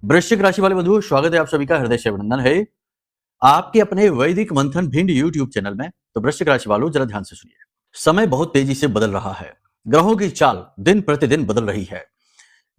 वृश्चिक राशि वाले बंधुओं, स्वागत है आप सभी का, हृदय से अभिनंदन है आपके अपने वैदिक मंथन भिंड यूट्यूब चैनल में। तो वृश्चिक राशि वालों, जरा ध्यान से सुनिए। समय बहुत तेजी से बदल रहा है, ग्रहों की चाल दिन प्रतिदिन बदल रही है।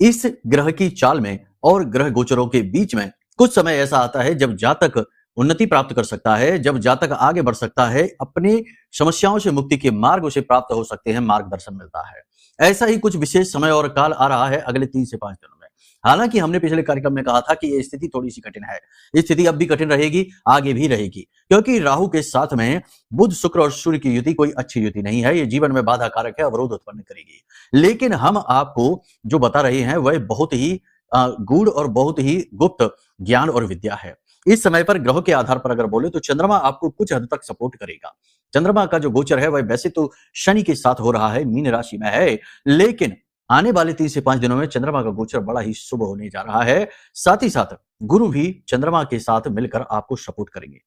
इस ग्रह की चाल में और ग्रह गोचरों के बीच में कुछ समय ऐसा आता है जब जातक उन्नति प्राप्त कर सकता है, जब जातक आगे बढ़ सकता है, अपनी समस्याओं से मुक्ति के मार्ग उसे प्राप्त हो सकते हैं, मार्गदर्शन मिलता है। ऐसा ही कुछ विशेष समय और काल आ रहा है अगले 3 से 5 दिनों में। हालांकि हमने पिछले कार्यक्रम में कहा था कि यह स्थिति थोड़ी सी कठिन है। स्थिति अब भी कठिन रहेगी, आगे भी रहेगी, क्योंकि राहु के साथ में बुध, शुक्र और सूर्य की युति कोई अच्छी युति नहीं है। ये जीवन में बाधा कारक है, अवरोध उत्पन्न करेगी। लेकिन हम आपको जो बता रहे हैं वह बहुत ही गूढ़ और बहुत ही गुप्त ज्ञान और विद्या है। इस समय पर ग्रहों के आधार पर अगर बोले तो चंद्रमा आपको कुछ हद तक सपोर्ट करेगा। चंद्रमा का जो गोचर है वह वैसे तो शनि के साथ हो रहा है, मीन राशि में है, लेकिन आने वाले 3 से 5 दिनों में चंद्रमा का गोचर बड़ा ही शुभ होने जा रहा है। साथ ही साथ गुरु भी चंद्रमा के साथ मिलकर आपको सपोर्ट करेंगे।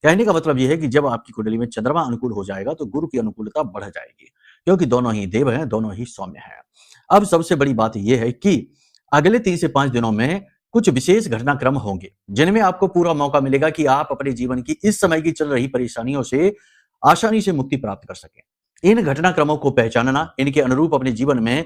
कहने का मतलब यह है कि जब आपकी कुंडली में चंद्रमा अनुकूल हो जाएगा तो गुरु की अनुकूलता बढ़ जाएगी, क्योंकि दोनों ही देव हैं, दोनों ही सौम्य हैं। अब सबसे बड़ी बात यह है कि अगले 3 से 5 दिनों में कुछ विशेष घटनाक्रम होंगे जिनमें आपको पूरा मौका मिलेगा कि आप अपने जीवन की इस समय की चल रही परेशानियों से आसानी से मुक्ति प्राप्त कर सकें। इन घटनाक्रमों को पहचानना, इनके अनुरूप अपने जीवन में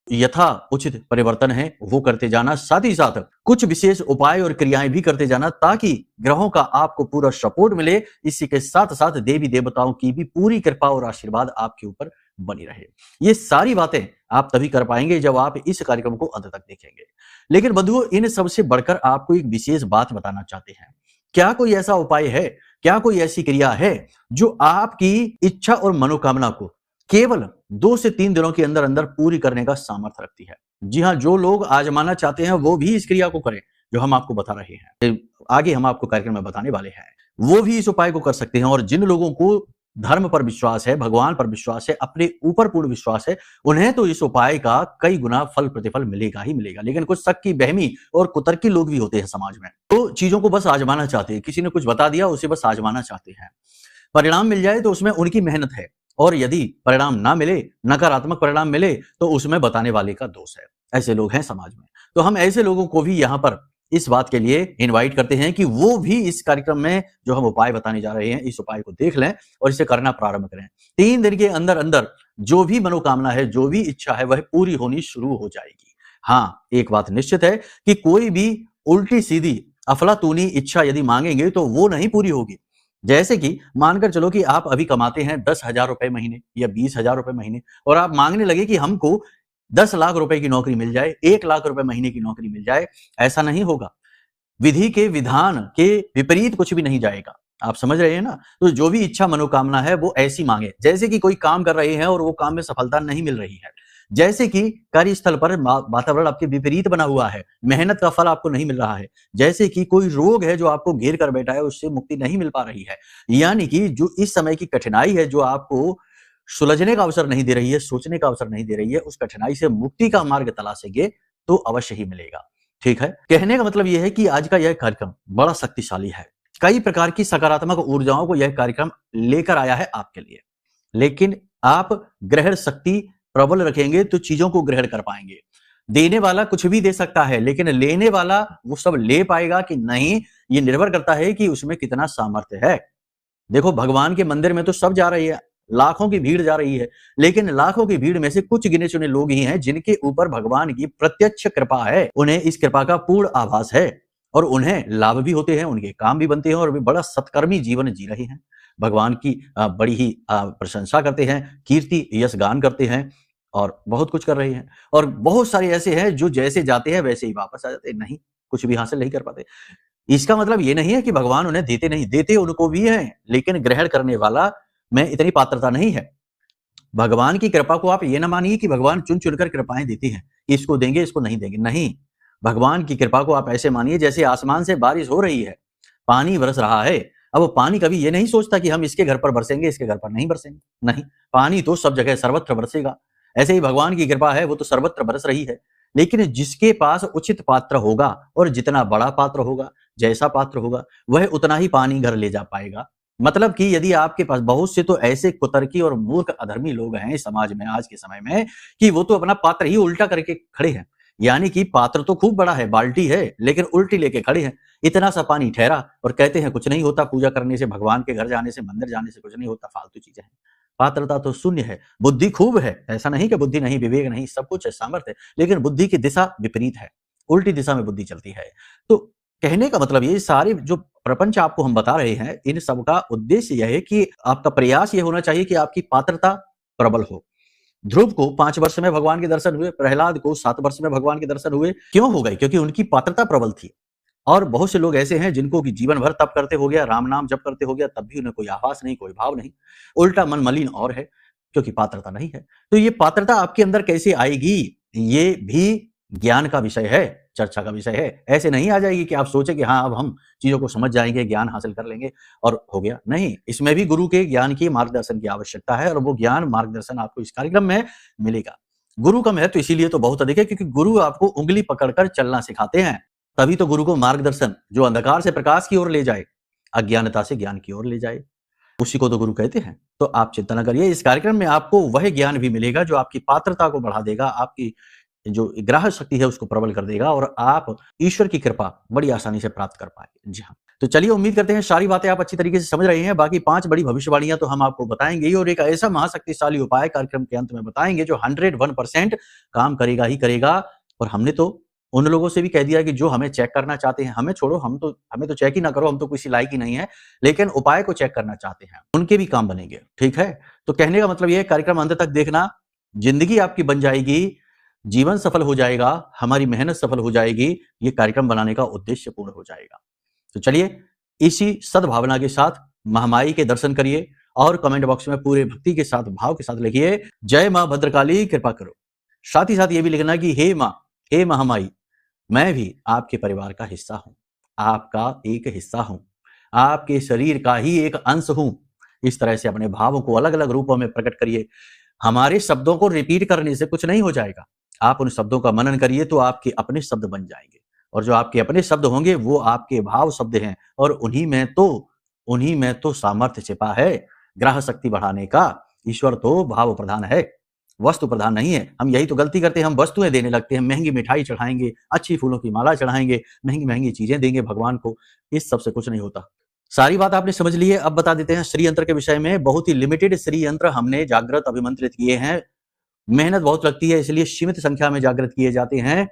यथा उचित परिवर्तन है वो करते जाना, साथ ही साथ कुछ विशेष उपाय और क्रियाएं भी करते जाना, ताकि ग्रहों का आपको पूरा सपोर्ट मिले। इसी के साथ साथ देवी देवताओं की भी पूरी कृपा और आशीर्वाद आपके ऊपर बनी रहे। ये सारी बातें आप तभी कर पाएंगे जब आप इस कार्यक्रम को अंत तक देखेंगे। लेकिन बंधुओं, इन सबसे बढ़कर आपको एक विशेष बात बताना चाहते हैं। क्या कोई ऐसा उपाय है, क्या कोई ऐसी क्रिया है जो आपकी इच्छा और मनोकामना को केवल 2 से 3 दिनों के अंदर अंदर पूरी करने का सामर्थ्य रखती है? जी हाँ, जो लोग आजमाना चाहते हैं वो भी इस क्रिया को करें जो हम आपको बता रहे हैं, आगे हम आपको कार्यक्रम में बताने वाले हैं, वो भी इस उपाय को कर सकते हैं। और जिन लोगों को धर्म पर विश्वास है, भगवान पर विश्वास है, अपने ऊपर पूर्ण विश्वास है, उन्हें तो इस उपाय का कई गुना फल प्रतिफल मिलेगा ही मिलेगा। लेकिन कुछ शक्की, बहमी और कुतर्की लोग भी होते हैं समाज में, तो चीजों को बस आजमाना चाहते हैं। किसी ने कुछ बता दिया, उसे बस आजमाना चाहते हैं। परिणाम मिल जाए तो उसमें उनकी मेहनत है, और यदि परिणाम ना मिले, नकारात्मक परिणाम मिले, तो उसमें बताने वाले का दोष है। ऐसे लोग हैं समाज में। तो हम ऐसे लोगों को भी यहाँ पर इस बात के लिए इनवाइट करते हैं कि वो भी इस कार्यक्रम में जो हम उपाय बताने जा रहे हैं, इस उपाय को देख लें और इसे करना प्रारंभ करें। 3 दिन के अंदर अंदर जो भी मनोकामना है, जो भी इच्छा है, वह पूरी होनी शुरू हो जाएगी। हाँ, एक बात निश्चित है कि कोई भी उल्टी सीधी अफलातूनी इच्छा यदि मांगेंगे तो वो नहीं पूरी होगी। जैसे कि मानकर चलो कि आप अभी कमाते हैं 10,000 रुपए महीने या 20,000 रुपए महीने, और आप मांगने लगे कि हमको 10 लाख रुपए की नौकरी मिल जाए, 1 लाख रुपए महीने की नौकरी मिल जाए। ऐसा नहीं होगा। विधि के विधान के विपरीत कुछ भी नहीं जाएगा। आप समझ रहे हैं ना? तो जो भी इच्छा मनोकामना है वो ऐसी मांगे, जैसे कि कोई काम कर रहे हैं और वो काम में सफलता नहीं मिल रही है, जैसे कि कार्यस्थल पर वातावरण आपके विपरीत बना हुआ है, मेहनत का फल आपको नहीं मिल रहा है, जैसे कि कोई रोग है जो आपको घेर कर बैठा है, उससे मुक्ति नहीं मिल पा रही है, यानी कि जो इस समय की कठिनाई है, जो आपको सुलझने का अवसर नहीं दे रही है, सोचने का अवसर नहीं दे रही है, उस कठिनाई से मुक्ति का मार्ग तलाशेंगे तो अवश्य ही मिलेगा। ठीक है? कहने का मतलब यह है कि आज का यह कार्यक्रम बड़ा शक्तिशाली है। कई प्रकार की सकारात्मक ऊर्जाओं को यह कार्यक्रम लेकर आया है आपके लिए। लेकिन आप ग्रहण शक्ति प्रबल रखेंगे तो चीजों को ग्रहण कर पाएंगे। देने वाला कुछ भी दे सकता है, लेकिन लेने वाला वो सब ले पाएगा कि नहीं, ये निर्भर करता है कि उसमें कितना सामर्थ्य है। देखो, भगवान के मंदिर में तो सब जा रही है, लाखों की भीड़ जा रही है, लेकिन लाखों की भीड़ में से कुछ गिने चुने लोग ही हैं जिनके ऊपर भगवान की प्रत्यक्ष कृपा है। उन्हें इस कृपा का पूर्ण आभास है और उन्हें लाभ भी होते हैं, उनके काम भी बनते हैं और वे बड़ा सत्कर्मी जीवन जी रहे हैं। भगवान की बड़ी ही प्रशंसा करते हैं, कीर्ति यश गान करते हैं और बहुत कुछ कर रहे हैं। और बहुत सारे ऐसे हैं जो जैसे जाते हैं वैसे ही वापस आ जाते हैं, नहीं, कुछ भी हासिल नहीं कर पाते। इसका मतलब ये नहीं है कि भगवान उन्हें देते नहीं, देते उनको भी हैं, लेकिन ग्रहण करने वाला में इतनी पात्रता नहीं है। भगवान की कृपा को आप ये ना मानिए कि भगवान चुन चुनकर कृपाएं देते हैं, इसको देंगे इसको नहीं देंगे, नहीं। भगवान की कृपा को आप ऐसे मानिए जैसे आसमान से बारिश हो रही है, पानी बरस रहा है। अब वो पानी कभी ये नहीं सोचता कि हम इसके घर पर बरसेंगे, इसके घर पर नहीं बरसेंगे, नहीं। पानी तो सब जगह सर्वत्र बरसेगा। ऐसे ही भगवान की कृपा है, वो तो सर्वत्र बरस रही है। लेकिन जिसके पास उचित पात्र होगा और जितना बड़ा पात्र होगा, जैसा पात्र होगा, वह उतना ही पानी घर ले जा पाएगा। मतलब कि यदि आपके पास बहुत से तो ऐसे कुतर्की और मूर्ख अधर्मी लोग हैं समाज में आज के समय में कि वो तो अपना पात्र ही उल्टा करके खड़े हैं। यानी कि पात्र तो खूब बड़ा है, बाल्टी है, लेकिन उल्टी लेके खड़े हैं। इतना सा पानी ठहरा और कहते हैं कुछ नहीं होता, पूजा करने से, भगवान के घर जाने से, मंदिर जाने से कुछ नहीं होता, फालतू चीजें हैं। पात्रता तो शून्य है। बुद्धि खूब है, ऐसा नहीं कि बुद्धि नहीं, विवेक नहीं, सब कुछ है, सामर्थ्य है, लेकिन बुद्धि की दिशा विपरीत है, उल्टी दिशा में बुद्धि चलती है। तो कहने का मतलब ये सारे जो प्रपंच आपको हम बता रहे हैं, इन सब का उद्देश्य यह है कि आपका प्रयास ये होना चाहिए कि आपकी पात्रता प्रबल हो। ध्रुव को 5 वर्ष में भगवान के दर्शन हुए, प्रहलाद को 7 वर्ष में भगवान के दर्शन हुए। क्यों हो गए? क्योंकि उनकी पात्रता प्रबल थी। और बहुत से लोग ऐसे हैं जिनको कि जीवन भर तप करते हो गया, राम नाम जप करते हो गया, तब भी उन्हें कोई आभास नहीं, कोई भाव नहीं, उल्टा मन मलिन और है, क्योंकि पात्रता नहीं है। तो ये पात्रता आपके अंदर कैसे आएगी, ये भी ज्ञान का विषय है, चर्चा का विषय है। ऐसे नहीं आ जाएगी कि आप सोचे कि हाँ अब हम चीजों को समझ जाएंगे, ज्ञान हासिल कर लेंगे और हो गया। नहीं, इसमें भी गुरु के ज्ञान की, मार्गदर्शन की आवश्यकता है, और वो ज्ञान मार्गदर्शन आपको इस कार्यक्रम में मिलेगा। गुरु का महत्व इसीलिए तो बहुत अधिक है क्योंकि गुरु आपको उंगली पकड़कर चलना सिखाते हैं। तभी तो गुरु को मार्गदर्शन, जो अंधकार से प्रकाश की ओर ले जाए, अज्ञानता से ज्ञान की ओर ले जाए, उसी को तो गुरु कहते हैं। तो आप चिंता न करिए, इस कार्यक्रम में आपको वह ज्ञान भी मिलेगा जो आपकी पात्रता को बढ़ा देगा, आपकी जो ग्राह्य शक्ति है उसको प्रबल कर देगा, और आप ईश्वर की कृपा बड़ी आसानी से प्राप्त कर पाएंगे। जी हाँ, तो चलिए, उम्मीद करते हैं सारी बातें आप अच्छी तरीके से समझ रहे हैं। बाकी 5 बड़ी भविष्यवाणियां तो हम आपको बताएंगे ही, और एक ऐसा महाशक्तिशाली उपाय कार्यक्रम के अंत में बताएंगे जो 101% काम करेगा ही करेगा। और हमने तो उन लोगों से भी कह दिया कि जो हमें चेक करना चाहते हैं, हमें छोड़ो, हमें तो चेक ही ना करो, हम तो किसी लायक ही नहीं है, लेकिन उपाय को चेक करना चाहते हैं, उनके भी काम बनेंगे। ठीक है, तो कहने का मतलब यह है, कार्यक्रम अंत तक देखना, जिंदगी आपकी बन जाएगी, जीवन सफल हो जाएगा, हमारी मेहनत सफल हो जाएगी, ये कार्यक्रम बनाने का उद्देश्य पूर्ण हो जाएगा। तो चलिए, इसी सद्भावना के साथ महामाई के दर्शन करिए और कमेंट बॉक्स में पूरे भक्ति के साथ, भाव के साथ लिखिए, जय मां भद्रकाली कृपा करो। साथ ही साथ ये भी लिखना कि हे मां, हे महामाई, मैं भी आपके परिवार का हिस्सा हूं, आपका एक हिस्सा हूं, आपके शरीर का ही एक अंश हूं। इस तरह से अपने भावों को अलग अलग रूपों में प्रकट करिए। हमारे शब्दों को रिपीट करने से कुछ नहीं हो जाएगा, आप उन शब्दों का मनन करिए तो आपके अपने शब्द बन जाएंगे, और जो आपके अपने शब्द होंगे वो आपके भाव शब्द हैं, और उन्हीं में तो सामर्थ्य छिपा है ग्राह शक्ति बढ़ाने का। ईश्वर तो भाव प्रधान है, वस्तु प्रधान नहीं है। हम यही तो गलती करते हैं, हम वस्तुएं देने लगते हैं, महंगी मिठाई चढ़ाएंगे, अच्छी फूलों की माला चढ़ाएंगे, महंगी महंगी चीजें देंगे भगवान को, इस सबसे कुछ नहीं होता। सारी बात आपने समझ ली है। अब बता देते हैं श्री यंत्र के विषय में। बहुत ही लिमिटेड श्री यंत्र हमने जागृत अभिमंत्रित किए हैं। मेहनत बहुत लगती है, इसलिए सीमित संख्या में जागृत किए जाते हैं,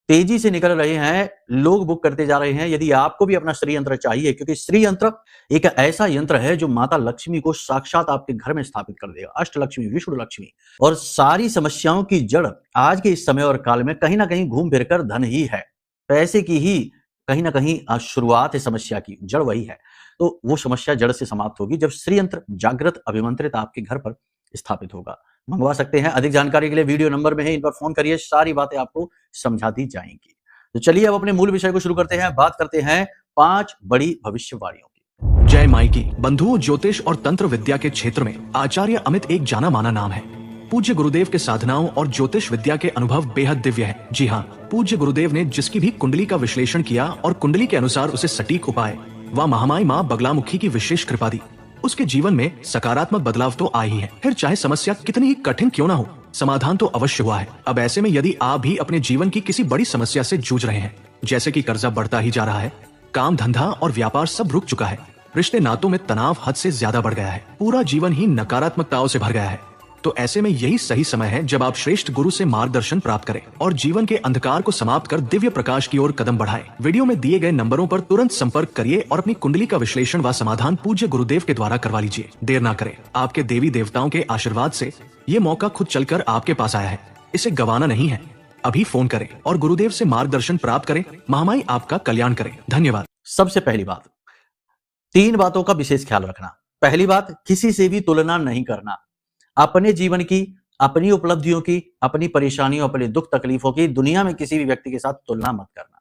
तेजी से निकल रहे हैं, लोग बुक करते जा रहे हैं। यदि आपको भी अपना श्री यंत्र चाहिए, क्योंकि श्री यंत्र एक ऐसा यंत्र है जो माता लक्ष्मी को साक्षात आपके घर में स्थापित कर देगा, अष्ट लक्ष्मी, विष्णु लक्ष्मी, और सारी समस्याओं की जड़ आज के इस समय और काल में कहीं ना कहीं घूम फिर कर धन ही है, पैसे की ही कहीं ना कहीं शुरुआत है, समस्या की जड़ वही है। तो वो समस्या जड़ से समाप्त होगी जब श्री यंत्र जागृत अभिमंत्रित आपके घर पर स्थापित होगा। मंगवा सकते हैं, अधिक जानकारी के लिए वीडियो नंबर में है, इन पर फोन करिए, सारी बातें आपको समझा दी जाएंगी। तो चलिए अब अपने मूल विषय को शुरू करते हैं। बात करते हैं 5 बड़ी भविष्यवाणियों की। जय माई की। बंधुओं, ज्योतिष और तंत्र विद्या के क्षेत्र में आचार्य अमित एक जाना माना नाम है। पूज्य गुरुदेव के साधनाओं और ज्योतिष विद्या के अनुभव बेहद दिव्य है। जी हाँ, पूज्य गुरुदेव ने जिसकी भी कुंडली का विश्लेषण किया और कुंडली के अनुसार उसे सटीक उपाय व महामाई माँ बगलामुखी की विशेष कृपा दी, उसके जीवन में सकारात्मक बदलाव तो आ ही है। फिर चाहे समस्या कितनी ही कठिन क्यों ना हो, समाधान तो अवश्य हुआ है। अब ऐसे में यदि आप भी अपने जीवन की किसी बड़ी समस्या से जूझ रहे हैं, जैसे कि कर्जा बढ़ता ही जा रहा है, काम धंधा और व्यापार सब रुक चुका है, रिश्ते नातों में तनाव हद से ज्यादा बढ़ गया है, पूरा जीवन ही नकारात्मकताओं से भर गया है, तो ऐसे में यही सही समय है जब आप श्रेष्ठ गुरु से मार्गदर्शन प्राप्त करें और जीवन के अंधकार को समाप्त कर दिव्य प्रकाश की ओर कदम बढ़ाएं। वीडियो में दिए गए नंबरों पर तुरंत संपर्क करिए और अपनी कुंडली का विश्लेषण व समाधान पूज्य गुरुदेव के द्वारा करवा लीजिए। देर ना करें, आपके देवी देवताओं के आशीर्वाद से ये मौका खुद चलकर आपके पास आया है, इसे गंवाना नहीं है। अभी फोन करें और गुरुदेव से मार्गदर्शन प्राप्त करें। महामाई आपका कल्याण करें। धन्यवाद। सबसे पहली बात, 3 बातों का विशेष ख्याल रखना। पहली बात, किसी से भी तुलना नहीं करना। अपने जीवन की, अपनी उपलब्धियों की, अपनी परेशानियों, अपने दुख तकलीफों की दुनिया में किसी भी व्यक्ति के साथ तुलना मत करना।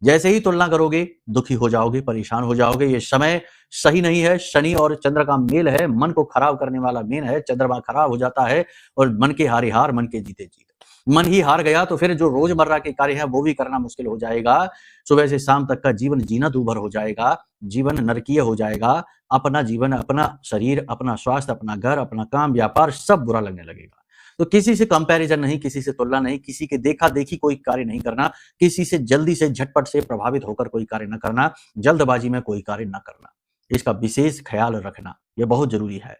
जैसे ही तुलना करोगे दुखी हो जाओगे, परेशान हो जाओगे। ये समय सही नहीं है, शनि और चंद्र का मेल है, मन को खराब करने वाला मेल है। चंद्रमा खराब हो जाता है और मन के हारे हार, मन के जीते जीत। मन ही हार गया तो फिर जो रोजमर्रा के कार्य हैं वो भी करना मुश्किल हो जाएगा। सुबह से शाम तक का जीवन जीना दूभर हो जाएगा, जीवन नरकीय हो जाएगा। अपना जीवन, अपना शरीर, अपना स्वास्थ्य, अपना घर, अपना काम, व्यापार सब बुरा लगने लगेगा। तो किसी से कंपैरिजन नहीं, किसी से तुलना नहीं, किसी के देखा देखी कोई कार्य नहीं करना, किसी से जल्दी से झटपट से प्रभावित होकर कोई कार्य न करना, जल्दबाजी में कोई कार्य न करना, इसका विशेष ख्याल रखना यह बहुत जरूरी है।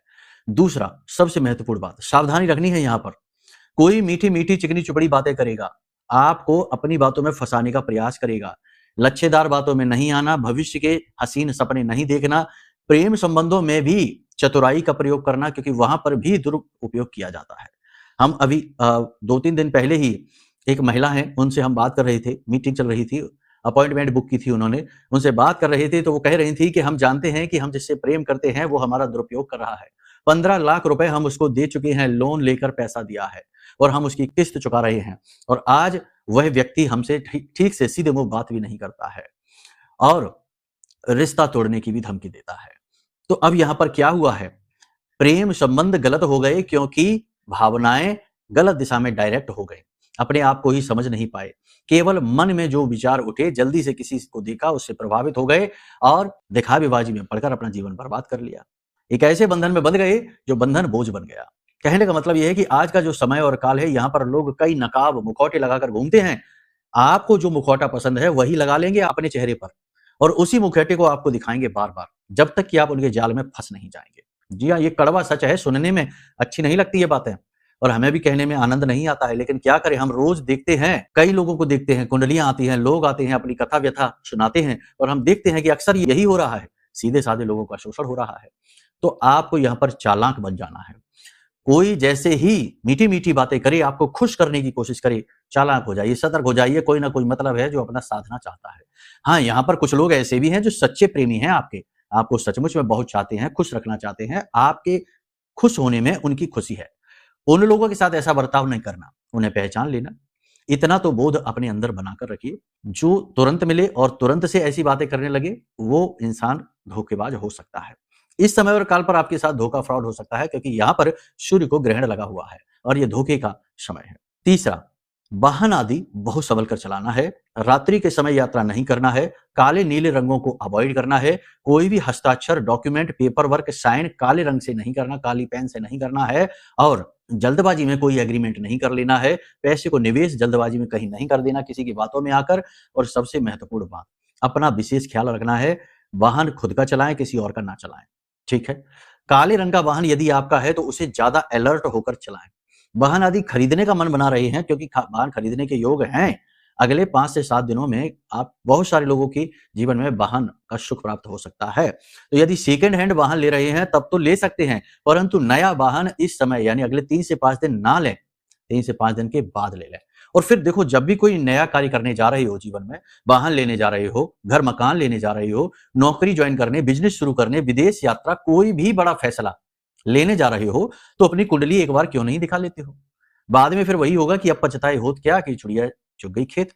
दूसरा सबसे महत्वपूर्ण बात, सावधानी रखनी है। यहाँ पर कोई मीठी मीठी चिकनी चुपड़ी बातें करेगा, आपको अपनी बातों में फंसाने का प्रयास करेगा, लच्छेदार बातों में नहीं आना, भविष्य के हसीन सपने नहीं देखना, प्रेम संबंधों में भी चतुराई का प्रयोग करना, क्योंकि वहां पर भी दुरुपयोग किया जाता है। हम अभी 2-3 दिन पहले ही एक महिला है, उनसे हम बात कर रहे थे, मीटिंग चल रही थी, अपॉइंटमेंट बुक की थी उन्होंने, उनसे बात कर रहे थे तो वो कह रही थी कि हम जानते हैं कि हम जिससे प्रेम करते हैं वो हमारा दुरुपयोग कर रहा है। 15 लाख रुपए हम उसको दे चुके हैं, लोन लेकर पैसा दिया है और हम उसकी किस्त चुका रहे हैं, और आज वह व्यक्ति हमसे ठीक से सीधे मुंह बात भी नहीं करता है और रिश्ता तोड़ने की भी धमकी देता है। तो अब यहां पर क्या हुआ है, प्रेम संबंध गलत हो गए क्योंकि भावनाएं गलत दिशा में डायरेक्ट हो गए, अपने आप को ही समझ नहीं पाए, केवल मन में जो विचार उठे, जल्दी से किसी को देखा, उससे प्रभावित हो गए और दिखावेबाजी में पड़कर अपना जीवन बर्बाद कर लिया। एक ऐसे बंधन में बंध गए जो बंधन बोझ बन गया। कहने का मतलब यह है कि आज का जो समय और काल है, यहाँ पर लोग कई नकाब मुखौटे लगाकर घूमते हैं। आपको जो मुखौटा पसंद है वही लगा लेंगे अपने चेहरे पर और उसी मुखौटे को आपको दिखाएंगे बार बार, जब तक कि आप उनके जाल में फंस नहीं जाएंगे। जी हाँ, ये कड़वा सच है, सुनने में अच्छी नहीं लगती ये बातें और हमें भी कहने में आनंद नहीं आता है, लेकिन क्या करें, हम रोज देखते हैं, कई लोगों को देखते हैं, कुंडलियां आती हैं, लोग आते हैं, अपनी कथा व्यथा सुनाते हैं और हम देखते हैं कि अक्सर यही हो रहा है, सीधे साधे लोगों का शोषण हो रहा है। तो आपको यहाँ पर चालाक बन जाना है। कोई जैसे ही मीठी मीठी बातें करे, आपको खुश करने की कोशिश करे, चालाक हो जाइए, सतर्क हो जाइए, कोई ना कोई मतलब है जो अपना साधना चाहता है। हाँ, यहाँ पर कुछ लोग ऐसे भी हैं जो सच्चे प्रेमी हैं आपके, आपको सचमुच में बहुत चाहते हैं, खुश रखना चाहते हैं, आपके खुश होने में उनकी खुशी है। उन लोगों के साथ ऐसा बर्ताव नहीं करना, उन्हें पहचान लेना, इतना तो बोध अपने अंदर बनाकर रखिए। जो तुरंत मिले और तुरंत से ऐसी बातें करने लगे, वो इंसान धोखेबाज हो सकता है। इस समय और काल पर आपके साथ धोखा फ्रॉड हो सकता है, क्योंकि यहाँ पर सूर्य को ग्रहण लगा हुआ है और ये धोखे का समय है। तीसरा, वाहन आदि बहुत संभल कर चलाना है, रात्रि के समय यात्रा नहीं करना है, काले नीले रंगों को अवॉइड करना है, कोई भी हस्ताक्षर, डॉक्यूमेंट, पेपर वर्क, साइन काले रंग से नहीं करना, काली पेन से नहीं करना है और जल्दबाजी में कोई एग्रीमेंट नहीं कर लेना है, पैसे को निवेश जल्दबाजी में कहीं नहीं कर देना किसी की बातों में आकर। और सबसे महत्वपूर्ण बात, अपना विशेष ख्याल रखना है, वाहन खुद का चलाएं, किसी और का ना चलाएं। ठीक है, काले रंग का वाहन यदि आपका है तो उसे ज्यादा अलर्ट होकर चलाएं। वाहन आदि खरीदने का मन बना रहे हैं क्योंकि वाहन खरीदने के योग हैं, अगले 5 से 7 दिनों में आप बहुत सारे लोगों के जीवन में वाहन का सुख प्राप्त हो सकता है। तो यदि सेकंड हैंड वाहन ले रहे हैं तब तो ले सकते हैं, परंतु नया वाहन इस समय यानी अगले 3 से 5 दिन ना लें, 3 से 5 दिन के बाद ले लें। और फिर देखो, जब भी कोई नया कार्य करने जा रहे हो जीवन में, वाहन लेने जा रहे हो, घर मकान लेने जा रहे हो, नौकरी ज्वाइन करने, बिजनेस शुरू करने, विदेश यात्रा, कोई भी बड़ा फैसला लेने जा रहे हो, तो अपनी कुंडली एक बार क्यों नहीं दिखा लेते हो? बाद में फिर वही होगा कि अब पछताए होत क्या कि चिड़िया चुग गई खेत।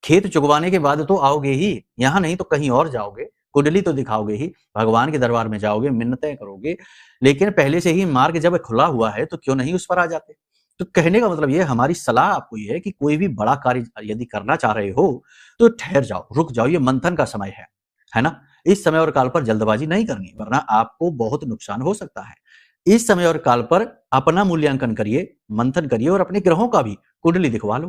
खेत चुगवाने के बाद तो आओगे ही, यहाँ नहीं तो कहीं और जाओगे, कुंडली तो दिखाओगे ही, भगवान के दरबार में जाओगे, मिन्नतें करोगे, लेकिन पहले से ही मार्ग जब खुला हुआ है तो क्यों नहीं उस पर आ जाते? तो कहने का मतलब ये, हमारी सलाह आपको ये है कि कोई भी बड़ा कार्य यदि करना चाह रहे हो तो ठहर जाओ, रुक जाओ, ये मंथन का समय है ना? इस समय और काल पर जल्दबाजी नहीं करनी, वरना आपको बहुत नुकसान हो सकता है। इस समय और काल पर अपना मूल्यांकन करिए, मंथन करिए और अपने ग्रहों का भी कुंडली दिखवा लो।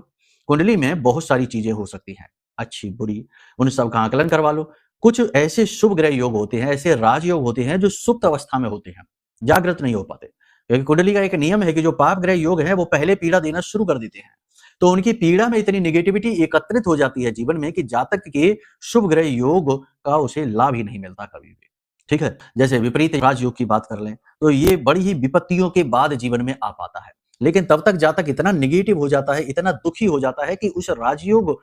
कुंडली में बहुत सारी चीजें हो सकती हैं, अच्छी बुरी, उन सब का आकलन करवा लो। कुछ ऐसे शुभ ग्रह योग होते हैं, ऐसे राजयोग होते हैं जो सुप्त अवस्था में होते हैं, जागृत नहीं हो पाते, क्योंकि कुंडली का एक नियम है कि जो पाप ग्रह योग है वो पहले पीड़ा देना शुरू कर देते हैं। तो उनकी पीड़ा में इतनी नेगेटिविटी एकत्रित हो जाती है जीवन में कि जातक के शुभ ग्रह योग का उसे लाभ ही नहीं मिलता कभी भी। ठीक है, जैसे विपरीत राजयोग की बात कर लें तो ये बड़ी ही विपत्तियों के बाद जीवन में आ पाता है, लेकिन तब तक जातक इतना नेगेटिव हो जाता है, इतना दुखी हो जाता है कि उस राजयोग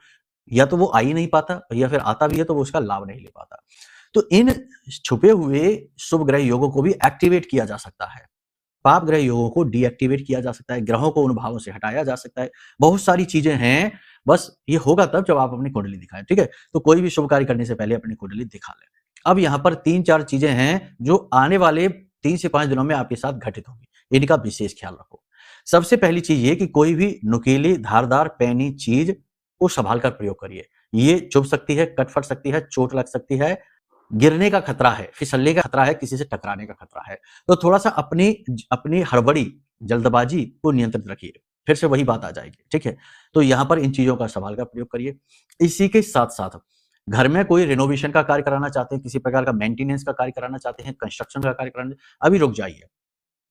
या तो वो आ ही नहीं पाता, या फिर आता भी है तो वो उसका लाभ नहीं ले पाता। तो इन छुपे हुए शुभ ग्रह योगों को भी एक्टिवेट किया जा सकता है, पाप ग्रह योगों को डीएक्टिवेट किया जा सकता है, ग्रहों को उन भावों से हटाया जा सकता है, बहुत सारी चीजें हैं। बस ये होगा तब जब आप अपनी कुंडली दिखाएं। ठीक है, तो कोई भी शुभ कार्य करने से पहले अपनी कुंडली दिखा लें। अब यहाँ पर 3-4 चीजें हैं जो आने वाले 3 से 5 दिनों में आपके साथ घटित होंगी, इनका विशेष ख्याल रखो। सबसे पहली चीज ये कि कोई भी नुकीली धारदार पैनी चीज को संभाल कर प्रयोग करिए, ये चुभ सकती है, कट फट सकती है, चोट लग सकती है, गिरने का खतरा है, फिसलने का खतरा है, किसी से टकराने का खतरा है। तो थोड़ा सा अपनी हड़बड़ी जल्दबाजी को नियंत्रित रखिए, फिर से वही बात आ जाएगी, ठीक है। तो यहाँ पर इन चीजों का संभाल कर प्रयोग करिए। इसी के साथ साथ घर में कोई रिनोवेशन का कार्य कराना चाहते हैं, किसी प्रकार का मेंटेनेंस का कार्य कराना चाहते हैं, कंस्ट्रक्शन का कार्य कराना, अभी रुक जाइए।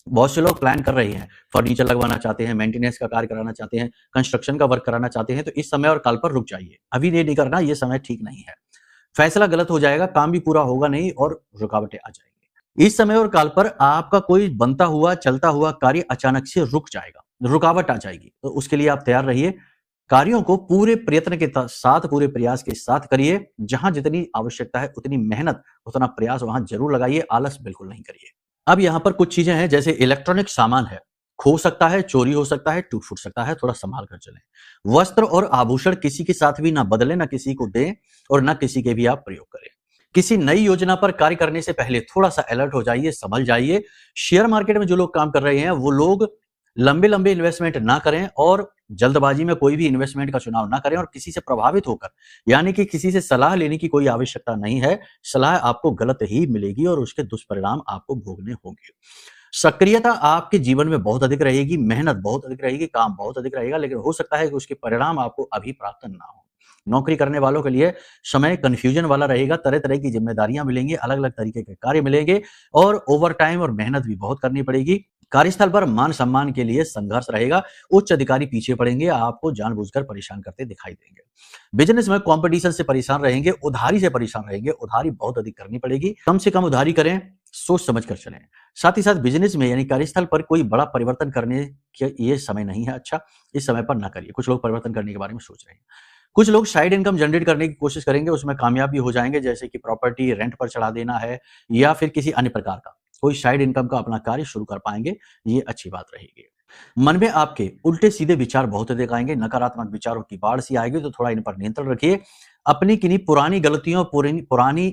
बहुत से लोग प्लान कर रहे हैं, फर्नीचर लगवाना चाहते हैं, मेंटेनेंस का कार्य कराना चाहते हैं, कंस्ट्रक्शन का वर्क कराना चाहते हैं, तो इस समय और काल पर रुक जाइए। अभी ये नहीं करना, ये समय ठीक नहीं है। फैसला गलत हो जाएगा, काम भी पूरा होगा नहीं और रुकावटें आ जाएंगी। इस समय और काल पर आपका कोई बनता हुआ, चलता हुआ कार्य अचानक से रुक जाएगा, रुकावट आ जाएगी। तो उसके लिए आप तैयार रहिए। कार्यों को पूरे प्रयत्न के साथ, पूरे प्रयास के साथ करिए। जहां जितनी आवश्यकता है उतनी मेहनत, उतना प्रयास वहां जरूर लगाइए, आलस बिल्कुल नहीं करिए। अब यहाँ पर कुछ चीजें हैं, जैसे इलेक्ट्रॉनिक सामान है, खो सकता है, चोरी हो सकता है, टूट फूट सकता है, थोड़ा संभाल कर चलें। वस्त्र और आभूषण किसी के साथ भी ना बदलें, ना किसी को दें और ना किसी के भी आप प्रयोग करें। किसी नई योजना पर कार्य करने से पहले थोड़ा सा अलर्ट हो जाइए, संभल जाइए। शेयर मार्केट में जो लोग काम कर रहे हैं वो लोग लंबे लंबे इन्वेस्टमेंट ना करें और जल्दबाजी में कोई भी इन्वेस्टमेंट का चुनाव ना करें और किसी से प्रभावित होकर, यानी कि किसी से सलाह लेने की कोई आवश्यकता नहीं है। सलाह आपको गलत ही मिलेगी और उसके दुष्परिणाम आपको भोगने होंगे। सक्रियता आपके जीवन में बहुत अधिक रहेगी, मेहनत बहुत अधिक रहेगी, काम बहुत अधिक रहेगा, लेकिन हो सकता है कि उसके परिणाम आपको अभी प्राप्त ना हो। नौकरी करने वालों के लिए समय कंफ्यूजन वाला रहेगा, तरह तरह की जिम्मेदारियां मिलेंगी, अलग अलग तरीके के कार्य मिलेंगे और ओवर टाइम और मेहनत भी बहुत करनी पड़ेगी। कार्यस्थल पर मान सम्मान के लिए संघर्ष रहेगा, उच्च अधिकारी पीछे पड़ेंगे, आपको जानबूझकर परेशान करते दिखाई देंगे। बिजनेस में कंपटीशन से परेशान रहेंगे, उधारी से परेशान रहेंगे, उधारी बहुत अधिक करनी पड़ेगी, कम से कम उधारी करें, सोच समझ कर चलें। साथ ही साथ बिजनेस में यानी कार्यस्थल पर कोई बड़ा परिवर्तन करने के ये समय नहीं है अच्छा, इस समय पर ना करिए। कुछ लोग परिवर्तन करने के बारे में सोच रहे हैं। कुछ लोग साइड इनकम जनरेट करने की कोशिश करेंगे, उसमें कामयाब भी हो जाएंगे, जैसे कि प्रॉपर्टी रेंट पर चढ़ा देना है या फिर किसी अन्य प्रकार का कोई साइड इनकम का अपना कार्य शुरू कर पाएंगे, ये अच्छी बात रहेगी। मन में आपके उल्टे सीधे विचार बहुत अधिक आएंगे, नकारात्मक विचारों की बाढ़ सी आएगी, तो थोड़ा इन पर नियंत्रण रखिए। अपनी किन्हीं पुरानी गलतियों, पुरानी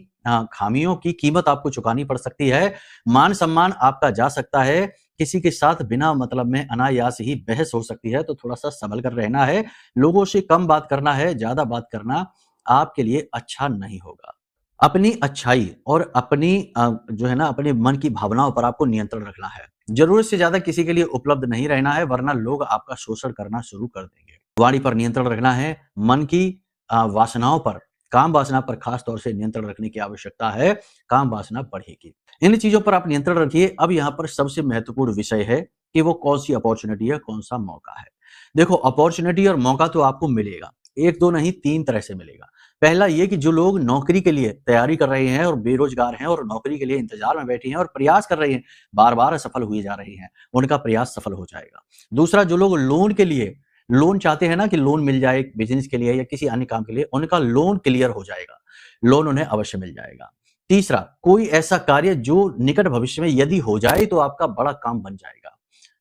खामियों की कीमत आपको चुकानी पड़ सकती है। मान सम्मान आपका जा सकता है, किसी के साथ बिना मतलब में अनायास ही बहस हो सकती है, तो थोड़ा सा संभल कर रहना है। लोगों से कम बात करना है, ज्यादा बात करना आपके लिए अच्छा नहीं होगा। अपनी अच्छाई और अपनी जो है ना अपने मन की भावनाओं पर आपको नियंत्रण रखना है। जरूरत से ज्यादा किसी के लिए उपलब्ध नहीं रहना है, वरना लोग आपका शोषण करना शुरू कर देंगे। वाणी पर नियंत्रण रखना है, मन की वासनाओं पर, काम वासना पर खास तौर से नियंत्रण रखने की आवश्यकता है, काम वासना बढ़ेगी। इन चीजों पर आप नियंत्रण रखिए। अब यहाँ पर सबसे महत्वपूर्ण विषय है कि वो कौन सी अपॉर्चुनिटी है, कौन सा मौका है। देखो, अपॉर्चुनिटी और मौका तो आपको मिलेगा, एक दो नहीं, तीन तरह से मिलेगा। पहला ये कि जो लोग नौकरी के लिए तैयारी कर रहे हैं और बेरोजगार हैं और नौकरी के लिए इंतजार में बैठे हैं और प्रयास कर रहे हैं, बार बार असफल हुए जा रहे हैं, उनका प्रयास सफल हो जाएगा। दूसरा, जो लोग लोन के लिए लोन चाहते हैं ना कि लोन मिल जाए बिजनेस के लिए या किसी अन्य काम के लिए, उनका लोन क्लियर हो जाएगा, लोन उन्हें अवश्य मिल जाएगा। तीसरा, कोई ऐसा कार्य जो निकट भविष्य में यदि हो जाए तो आपका बड़ा काम बन जाएगा,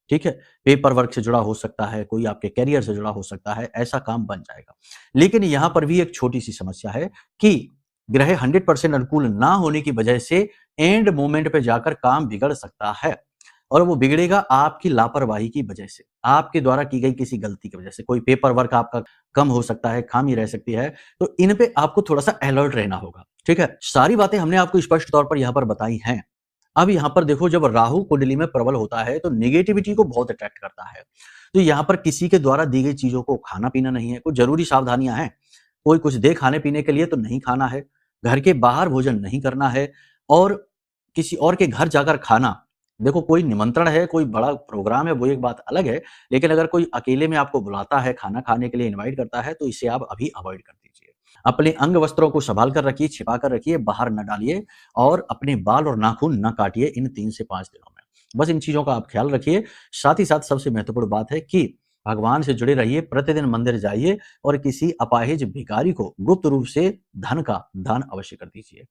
ठीक है। पेपर वर्क से जुड़ा हो सकता है, कोई आपके करियर से जुड़ा हो सकता है, ऐसा काम बन जाएगा। लेकिन यहां पर भी एक छोटी सी समस्या है कि ग्रह 100% अनुकूल ना होने की वजह से एंड मोमेंट पे जाकर काम बिगड़ सकता है और वो बिगड़ेगा आपकी लापरवाही की वजह से, आपके द्वारा की गई किसी गलती की वजह से। कोई पेपर वर्क आपका कम हो सकता है, खामी रह सकती है, तो इन पे आपको थोड़ा सा अलर्ट रहना होगा, ठीक है। सारी बातें हमने आपको स्पष्ट तौर पर यहाँ पर बताई हैं। अब यहाँ पर देखो, जब राहु कुंडली में प्रबल होता है तो नेगेटिविटी को बहुत अट्रैक्ट करता है। तो यहाँ पर किसी के द्वारा दी गई चीजों को खाना पीना नहीं है, कुछ जरूरी सावधानियां हैं। कोई कुछ दे खाने पीने के लिए तो नहीं खाना है, घर के बाहर भोजन नहीं करना है और किसी और के घर जाकर खाना, देखो कोई निमंत्रण है, कोई बड़ा प्रोग्राम है, वो एक बात अलग है, लेकिन अगर कोई अकेले में आपको बुलाता है, खाना खाने के लिए इनवाइट करता है, तो इसे आप अभी अवॉइड कर दीजिए। अपने अंग वस्त्रों को संभाल कर रखिए, छिपा कर रखिए, बाहर न डालिए और अपने बाल और नाखून न काटिए इन 3 से 5 दिनों में। बस इन चीजों का आप ख्याल रखिए। साथ ही साथ सबसे महत्वपूर्ण बात है कि भगवान से जुड़े रहिए, प्रतिदिन मंदिर जाइए और किसी अपाहिज भिखारी को गुप्त रूप से धन का दान अवश्य कर दीजिए।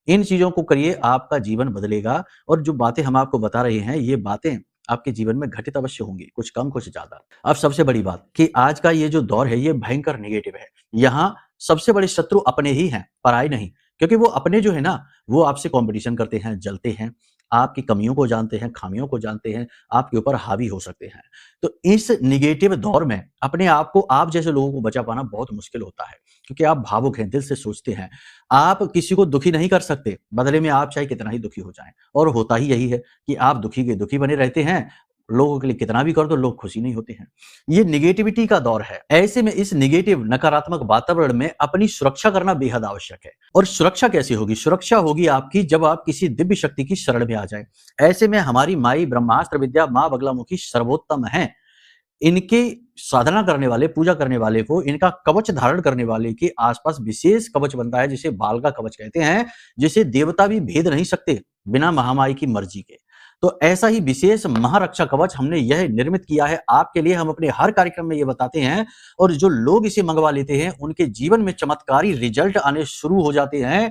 इन चीजों को करिए, आपका जीवन बदलेगा और जो बातें हम आपको बता रहे हैं, ये बातें आपके जीवन में घटित अवश्य होंगी, कुछ कम कुछ ज्यादा। अब सबसे बड़ी बात कि आज का ये जो दौर है ये भयंकर नेगेटिव है। यहाँ सबसे बड़े शत्रु अपने ही हैं, पराये नहीं, क्योंकि वो अपने जो है ना वो आपसे कंपटीशन करते हैं, जलते हैं, आपकी कमियों को जानते हैं, खामियों को जानते हैं, आपके ऊपर हावी हो सकते हैं। तो इस नेगेटिव दौर में अपने आप को, आप जैसे लोगों को बचा पाना बहुत मुश्किल होता है, क्योंकि आप भावुक हैं, दिल से सोचते हैं। आप किसी को दुखी नहीं कर सकते, बदले में आप चाहे कितना ही दुखी हो जाएं, और होता ही यही है कि आप दुखी के दुखी बने रहते हैं, लोगों के लिए कितना भी कर दो, लोग खुशी नहीं होते हैं। ये निगेटिविटी का दौर है। ऐसे में इस निगेटिव नकारात्मक वातावरण में अपनी सुरक्षा करना बेहद आवश्यक है। और सुरक्षा कैसे होगी? सुरक्षा होगी आपकी जब आप किसी दिव्य शक्ति की शरण में आ जाए। ऐसे में हमारी माई ब्रह्मास्त्र विद्या मां बगलामुखी सर्वोत्तम है। इनके साधना करने वाले, पूजा करने वाले को, इनका कवच धारण करने वाले के आसपास विशेष कवच बनता है, जिसे बाल का कवच कहते हैं, जिसे देवता भी भेद नहीं सकते बिना महामाई की मर्जी के। तो ऐसा ही विशेष महारक्षा कवच हमने यह निर्मित किया है आपके लिए। हम अपने हर कार्यक्रम में ये बताते हैं और जो लोग इसे मंगवा लेते हैं उनके जीवन में चमत्कारी रिजल्ट आने शुरू हो जाते हैं।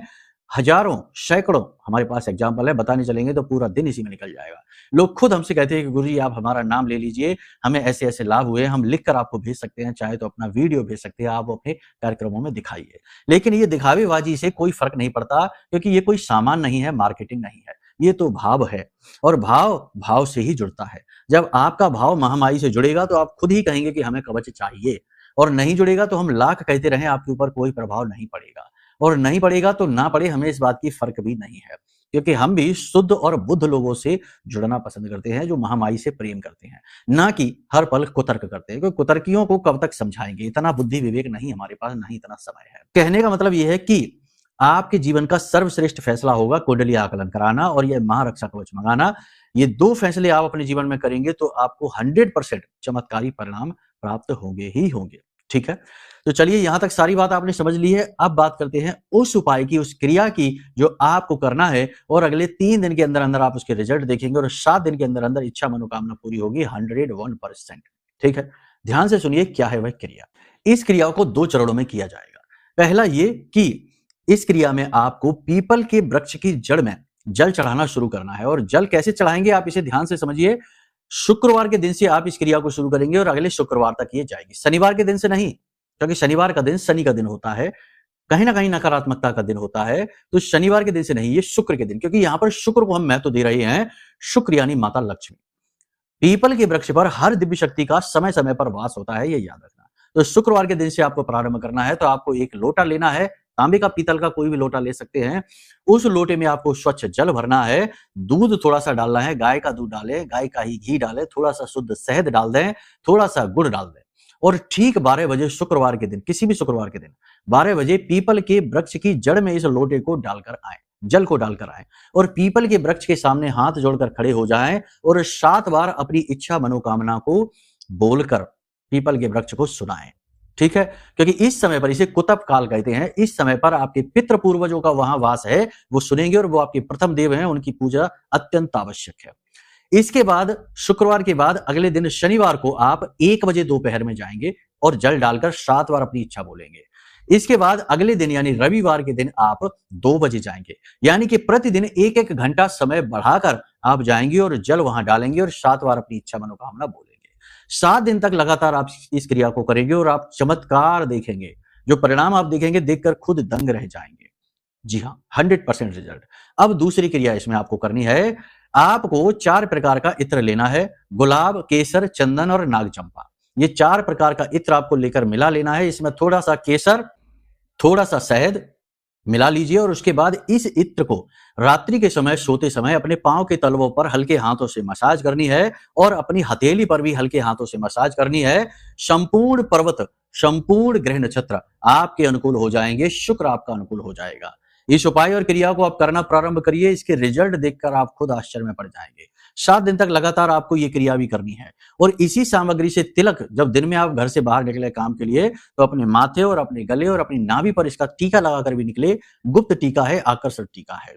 हजारों, सैकड़ों हमारे पास एग्जाम्पल है, बताने चलेंगे तो पूरा दिन इसी में निकल जाएगा। लोग खुद हमसे कहते हैं कि गुरुजी आप हमारा नाम ले लीजिए, हमें ऐसे ऐसे लाभ हुए, हम लिखकर आपको भेज सकते हैं, चाहे तो अपना वीडियो भेज सकते हैं, आप अपने कार्यक्रमों में दिखाइए। लेकिन ये दिखावेबाजी से कोई फर्क नहीं पड़ता, क्योंकि ये कोई सामान नहीं है, मार्केटिंग नहीं है, ये तो भाव है। और भाव भाव से ही जुड़ता है। जब आपका भाव महामाई से जुड़ेगा तो आप खुद ही कहेंगे कि हमें कवच चाहिए, और नहीं जुड़ेगा तो हम लाख कहते रहें, आपके ऊपर कोई प्रभाव नहीं पड़ेगा। और नहीं पड़ेगा तो ना पड़े, हमें इस बात की फर्क भी नहीं है, क्योंकि हम भी शुद्ध और बुद्ध लोगों से जुड़ना पसंद करते हैं, जो महामाई से प्रेम करते हैं, ना कि हर पल कुतर्क करते हैं। क्योंकि कुतर्कियों को कब तक समझाएंगे? इतना बुद्धि विवेक नहीं हमारे पास, नहीं इतना समय है। कहने का मतलब यह है कि आपके जीवन का सर्वश्रेष्ठ फैसला होगा कुंडली आकलन कराना और यह महारक्षा कवच मंगाना। ये दो फैसले आप अपने जीवन में करेंगे तो आपको 100% चमत्कारी परिणाम प्राप्त होंगे ही होंगे। ठीक है, तो चलिए यहां तक सारी बात आपने समझ ली है। अब बात करते हैं उस उपाय की, उस क्रिया की जो आपको करना है, और अगले 3 दिन के अंदर अंदर आप उसके रिजल्ट देखेंगे और 7 दिन के अंदर अंदर इच्छा मनोकामना पूरी होगी 101%। ठीक है, ध्यान से सुनिए क्या है वह क्रिया। इस क्रिया को 2 चरणों में किया जाएगा। पहला ये कि इस क्रिया में आपको पीपल के वृक्ष की जड़ में जल चढ़ाना शुरू करना है। और जल कैसे चढ़ाएंगे आप इसे ध्यान से समझिए। शुक्रवार के दिन से आप इस क्रिया को शुरू करेंगे और अगले शुक्रवार तक ये जाएगी। शनिवार के दिन से नहीं, क्योंकि शनिवार का दिन शनि का दिन होता है, कहीं ना कहीं नकारात्मकता का दिन होता है। तो शनिवार के दिन से नहीं, ये शुक्र के दिन, क्योंकि यहां पर शुक्र को हम महत्व दे रहे हैं। शुक्र यानी माता लक्ष्मी। पीपल के वृक्ष पर हर दिव्य शक्ति का समय समय पर वास होता है, ये याद रखना। तो शुक्रवार के दिन से आपको प्रारंभ करना है। तो आपको एक लोटा लेना है, तांबे का, पीतल का, कोई भी लोटा ले सकते हैं। उस लोटे में आपको स्वच्छ जल भरना है, दूध थोड़ा सा डालना है, गाय का दूध डालें, गाय का ही घी डालें, थोड़ा सा शुद्ध शहद डाल दें, थोड़ा सा गुड़ डाल दें। और ठीक 12 बजे शुक्रवार के दिन, किसी भी शुक्रवार के दिन 12 बजे पीपल के वृक्ष की जड़ में इस लोटे को डालकर आए, जल को डालकर आए, और पीपल के वृक्ष के सामने हाथ जोड़कर खड़े हो जाएं और 7 बार अपनी इच्छा मनोकामना को बोलकर पीपल के वृक्ष को सुनाएं। ठीक है, क्योंकि इस समय पर, इसे कुतप काल कहते हैं, इस समय पर आपके पितृ पूर्वजों का वहां वास है, वो सुनेंगे और वो आपके प्रथम देव हैं, उनकी पूजा अत्यंत आवश्यक है। इसके बाद शुक्रवार के बाद अगले दिन शनिवार को आप 1 बजे दोपहर में जाएंगे और जल डालकर 7 बार अपनी इच्छा बोलेंगे। इसके बाद अगले दिन यानी रविवार के दिन आप 2 बजे जाएंगे, यानी कि प्रतिदिन 1-1 घंटा समय बढ़ाकर आप जाएंगे और जल वहां डालेंगे और 7 बार अपनी इच्छा मनोकामना बोलेंगे। 7 दिन तक लगातार आप इस क्रिया को करेंगे और आप चमत्कार देखेंगे। जो परिणाम आप देखेंगे, देखकर खुद दंग रह जाएंगे। जी हाँ, 100% रिजल्ट। अब दूसरी क्रिया इसमें आपको करनी है। आपको 4 प्रकार का इत्र लेना है, गुलाब, केसर, चंदन और नागचंपा। ये 4 प्रकार का इत्र आपको लेकर मिला लेना है। इसमें थोड़ा सा केसर, थोड़ा सा शहद मिला लीजिए और उसके बाद इस इत्र को रात्रि के समय, सोते समय अपने पांव के तलवों पर हल्के हाथों से मसाज करनी है और अपनी हथेली पर भी हल्के हाथों से मसाज करनी है। संपूर्ण पर्वत, संपूर्ण ग्रह नक्षत्र आपके अनुकूल हो जाएंगे, शुक्र आपका अनुकूल हो जाएगा। इस उपाय और क्रिया को आप करना प्रारंभ करिए, इसके रिजल्ट देखकर आप खुद आश्चर्य में पड़ जाएंगे। 7 दिन तक लगातार आपको ये क्रिया भी करनी है। और इसी सामग्री से तिलक, जब दिन में आप घर से बाहर निकले काम के लिए, तो अपने माथे और अपने गले और अपनी नाभि पर इसका टीका लगाकर भी निकले। गुप्त टीका है, आकर्षक टीका है।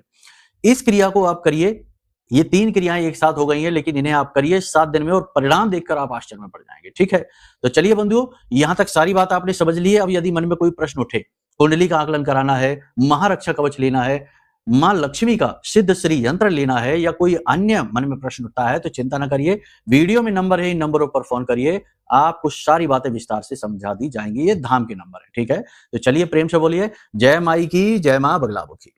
इस क्रिया को आप करिए। ये 3 क्रियाएं एक साथ हो गई हैं, लेकिन इन्हें आप करिए 7 दिन में और परिणाम देखकर आप आश्चर्य में पड़ जाएंगे। ठीक है, तो चलिए बंधुओं, यहां तक सारी बात आपने समझ ली है। अब यदि मन में कोई प्रश्न उठे, कुंडली का आकलन कराना है, महारक्षा कवच लेना है, मां लक्ष्मी का सिद्ध श्री यंत्र लेना है, या कोई अन्य मन में प्रश्न उठता है, तो चिंता न करिए। वीडियो में नंबर है, इन नंबरों पर फोन करिए, आपको सारी बातें विस्तार से समझा दी जाएंगी। ये धाम के नंबर है। ठीक है, तो चलिए प्रेम से बोलिए, जय माई की, जय मां बगलामुखी।